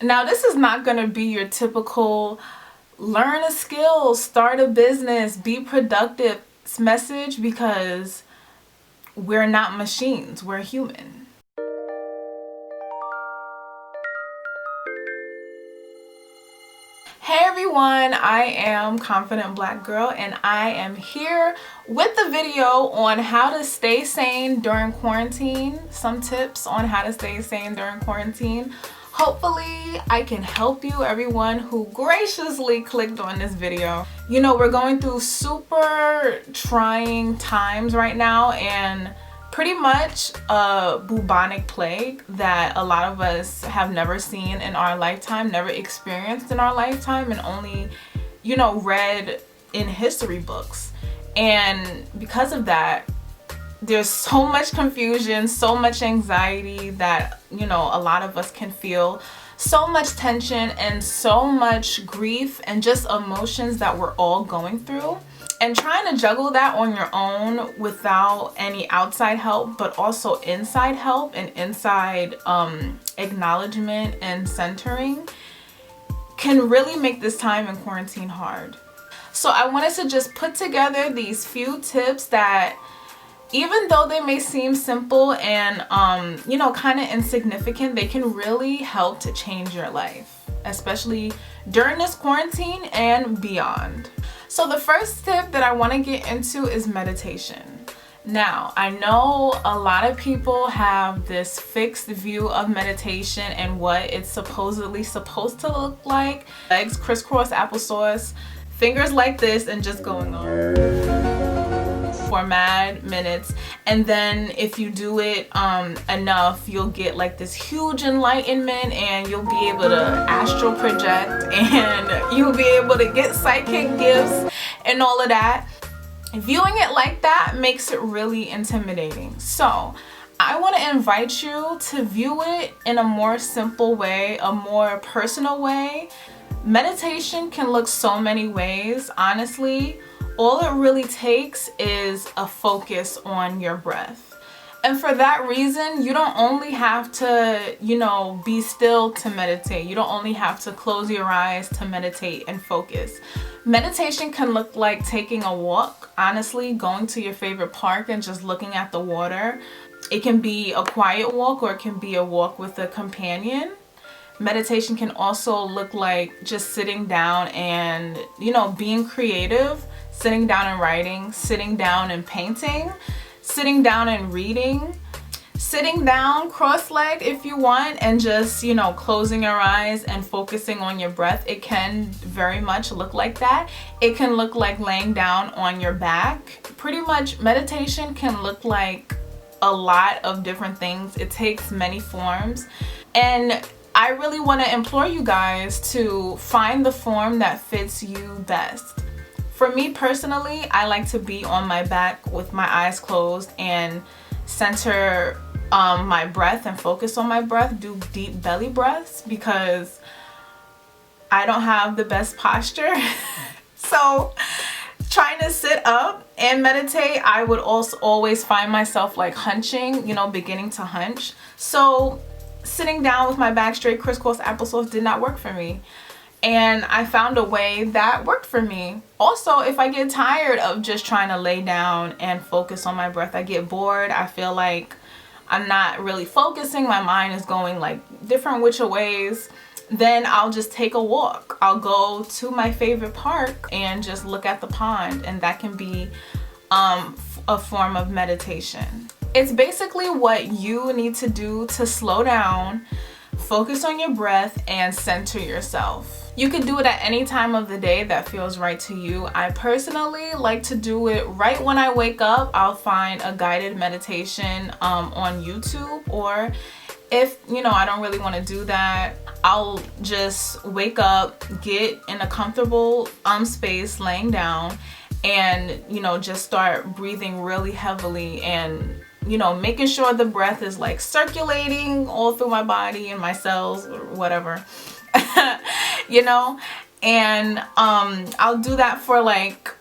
Now, this is not going to be your typical learn a skill, start a business, be productive message, because we're not machines, we're human. Hey everyone, I am Confident Black Girl and I am here with the video on how to stay sane during quarantine. Some tips on how to stay sane during quarantine. Hopefully I can help you, everyone who graciously clicked on this video. You know, we're going through super trying times right now, and pretty much a bubonic plague that a lot of us have never seen in our lifetime, never experienced in our lifetime, and only, you know, read in history books. And because of that, there's so much confusion, so much anxiety that, you know, a lot of us can feel, so much tension and so much grief and just emotions that we're all going through. And trying to juggle that on your own without any outside help, but also inside help and inside acknowledgement and centering, can really make this time in quarantine hard. So I wanted to just put together these few tips that, even though they may seem simple and you know, kind of insignificant, they can really help to change your life, especially during this quarantine and beyond. So the first tip that I want to get into is meditation. Now, I know a lot of people have this fixed view of meditation and what it's supposedly supposed to look like. Legs crisscross applesauce, fingers like this, and just going on for mad minutes. And then if you do it enough, you'll get like this huge enlightenment, and you'll be able to astral project, and you'll be able to get psychic gifts and all of that. Viewing it like that makes it really intimidating. So I want to invite you to view it in a more simple way, a more personal way. Meditation can look so many ways, honestly. All it really takes is a focus on your breath. And for that reason, you don't only have to, you know, be still to meditate. You don't only have to close your eyes to meditate and focus. Meditation can look like taking a walk, honestly, going to your favorite park and just looking at the water. It can be a quiet walk, or it can be a walk with a companion. Meditation can also look like just sitting down and, you know, being creative, sitting down and writing, sitting down and painting, sitting down and reading, sitting down cross-legged if you want, and just, you know, closing your eyes and focusing on your breath. It can very much look like that. It can look like laying down on your back. Pretty much meditation can look like a lot of different things. It takes many forms, and I really want to implore you guys to find the form that fits you best. For me personally, I like to be on my back with my eyes closed and center my breath and focus on my breath, do deep belly breaths, because I don't have the best posture. So trying to sit up and meditate, I would also always find myself like hunching, you know, beginning to hunch. So sitting down with my back straight, crisscross applesauce, did not work for me. And I found a way that worked for me. Also, if I get tired of just trying to lay down and focus on my breath, I get bored, I feel like I'm not really focusing, my mind is going like different which ways, then I'll just take a walk. I'll go to my favorite park and just look at the pond, and that can be a form of meditation. It's basically what you need to do to slow down, focus on your breath, and center yourself. You can do it at any time of the day that feels right to you. I personally like to do it right when I wake up. I'll find a guided meditation on YouTube, or if, you know, I don't really want to do that, I'll just wake up, get in a comfortable space laying down, and, you know, just start breathing really heavily and, you know, making sure the breath is like circulating all through my body and my cells or whatever. You know, and I'll do that for like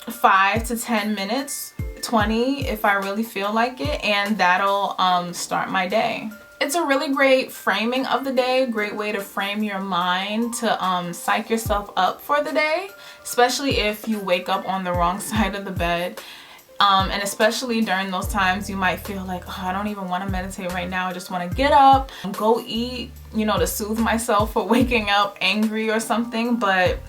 5 to 10 minutes, 20 if I really feel like it, and that'll start my day. It's a really great framing of the day, great way to frame your mind to psych yourself up for the day, especially if you wake up on the wrong side of the bed. And especially during those times you might feel like, oh, I don't even want to meditate right now. I just want to get up, go eat, you know, to soothe myself for waking up angry or something. But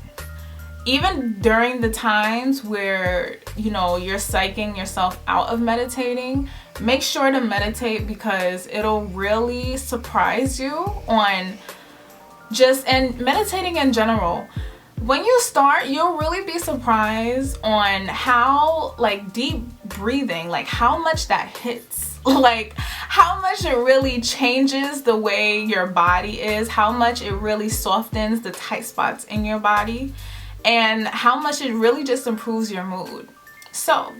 even during the times where, you know, you're psyching yourself out of meditating, make sure to meditate, because it'll really surprise you on and meditating in general. When you start, you'll really be surprised on how, like, deep breathing, like how much that hits, like how much it really changes the way your body is, how much it really softens the tight spots in your body, and how much it really just improves your mood. So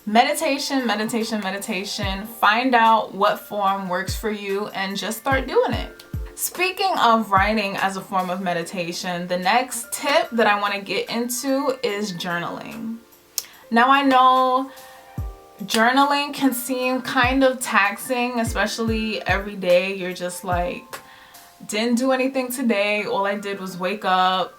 meditation, meditation, meditation. Find out what form works for you and just start doing it. Speaking of writing as a form of meditation, the next tip that I want to get into is journaling. Now, I know journaling can seem kind of taxing, especially every day. You're just like, didn't do anything today. All I did was wake up,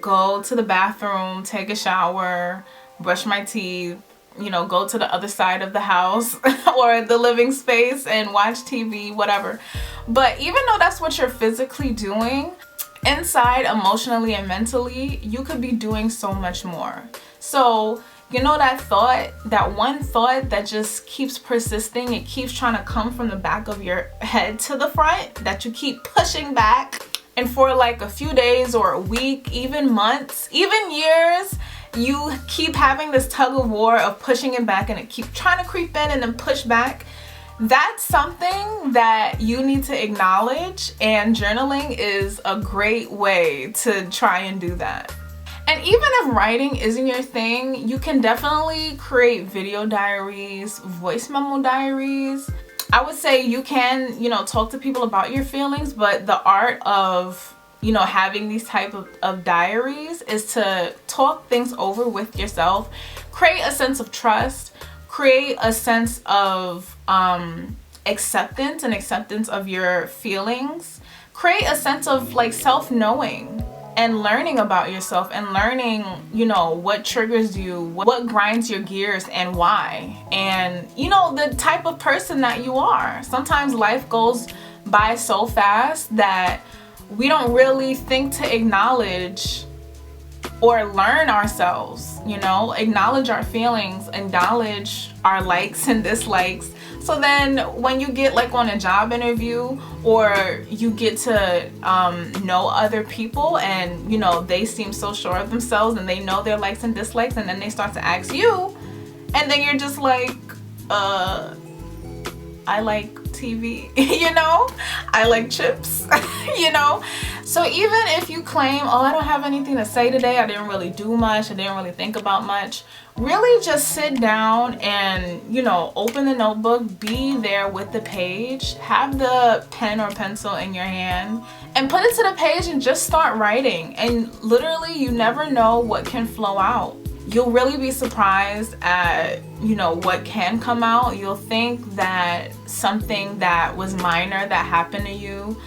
go to the bathroom, take a shower, brush my teeth, you know, go to the other side of the house or the living space and watch TV, whatever. But even though that's what you're physically doing, inside, emotionally and mentally, you could be doing so much more. So, you know, that one thought that just keeps persisting, it keeps trying to come from the back of your head to the front, that you keep pushing back, and for like a few days or a week, even months, even years, you keep having this tug of war of pushing it back, and it keeps trying to creep in and then push back. That's something that you need to acknowledge, and journaling is a great way to try and do that. And even if writing isn't your thing, you can definitely create video diaries, voice memo diaries. I would say you can, you know, talk to people about your feelings, but the art of, you know, having these type of diaries is to talk things over with yourself, create a sense of trust, create a sense of acceptance and acceptance of your feelings, create a sense of like self-knowing and learning about yourself, and learning, you know, what triggers you, what grinds your gears and why, and, you know, the type of person that you are. Sometimes life goes by so fast that we don't really think to acknowledge or learn ourselves, you know, acknowledge our feelings, acknowledge our likes and dislikes. So then when you get like on a job interview, or you get to know other people, and, you know, they seem so sure of themselves and they know their likes and dislikes, and then they start to ask you, and then you're just like, I like TV, you know, I like chips, you know. So even if you claim, oh, I don't have anything to say today, I didn't really do much, I didn't really think about much, really just sit down and, you know, open the notebook, be there with the page, have the pen or pencil in your hand, and put it to the page and just start writing. And literally, you never know what can flow out. You'll really be surprised at, you know, what can come out. You'll think that something that was minor that happened to you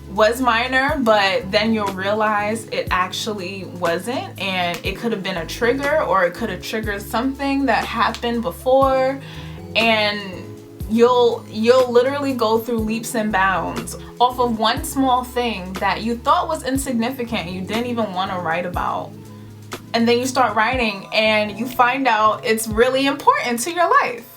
was minor, but then you'll realize it actually wasn't, and it could have been a trigger, or it could have triggered something that happened before, and you'll literally go through leaps and bounds off of one small thing that you thought was insignificant, you didn't even want to write about. And then you start writing and you find out it's really important to your life.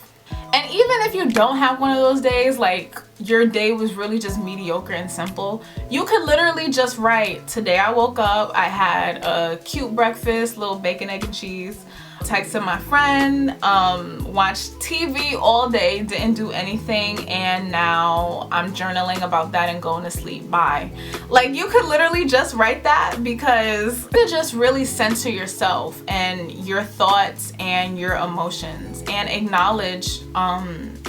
And even if you don't have one of those days, like your day was really just mediocre and simple, you could literally just write, today I woke up, I had a cute breakfast, little bacon, egg, and cheese, texted my friend, watched TV all day, didn't do anything, and now I'm journaling about that and going to sleep. Bye. Like, you could literally just write that, because you could just really center yourself and your thoughts and your emotions, and acknowledge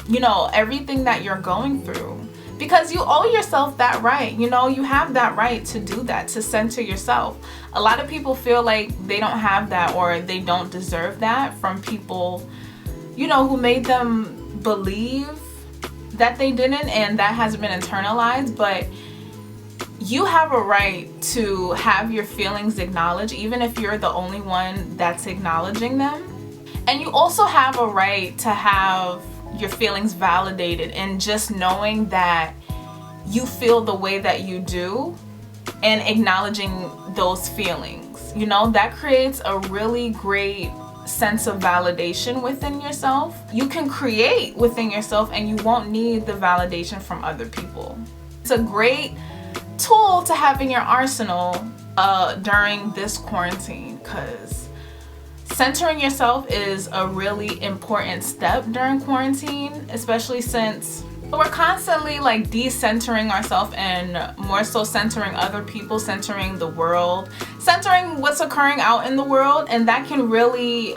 you know, everything that you're going through, because you owe yourself that right. You know, you have that right to do that, to center yourself. A lot of people feel like they don't have that, or they don't deserve that from people, you know, who made them believe that they didn't, and that has been internalized. But you have a right to have your feelings acknowledged, even if you're the only one that's acknowledging them. And you also have a right to have your feelings validated, and just knowing that you feel the way that you do and acknowledging those feelings. You know, that creates a really great sense of validation within yourself. You can create within yourself and you won't need the validation from other people. It's a great tool to have in your arsenal during this quarantine, because centering yourself is a really important step during quarantine, especially since we're constantly like decentering ourselves and more so centering other people, centering the world, centering what's occurring out in the world, and that can really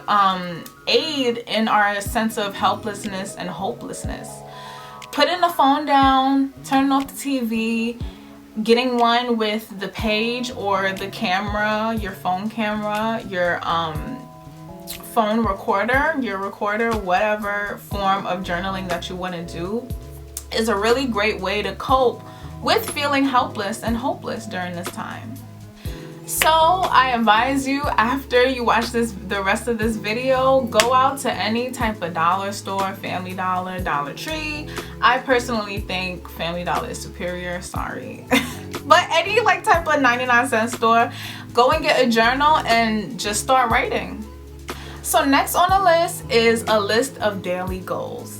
aid in our sense of helplessness and hopelessness. Putting the phone down, turning off the TV, getting one with the page or the camera, your phone camera, your phone recorder, your recorder, whatever form of journaling that you want to do, is a really great way to cope with feeling helpless and hopeless during this time. So I advise you, after you watch the rest of this video, go out to any type of dollar store, Family Dollar, Dollar Tree. I personally think Family Dollar is superior, sorry. But any like type of 99-cent store, go and get a journal and just start writing. So next on the list is a list of daily goals.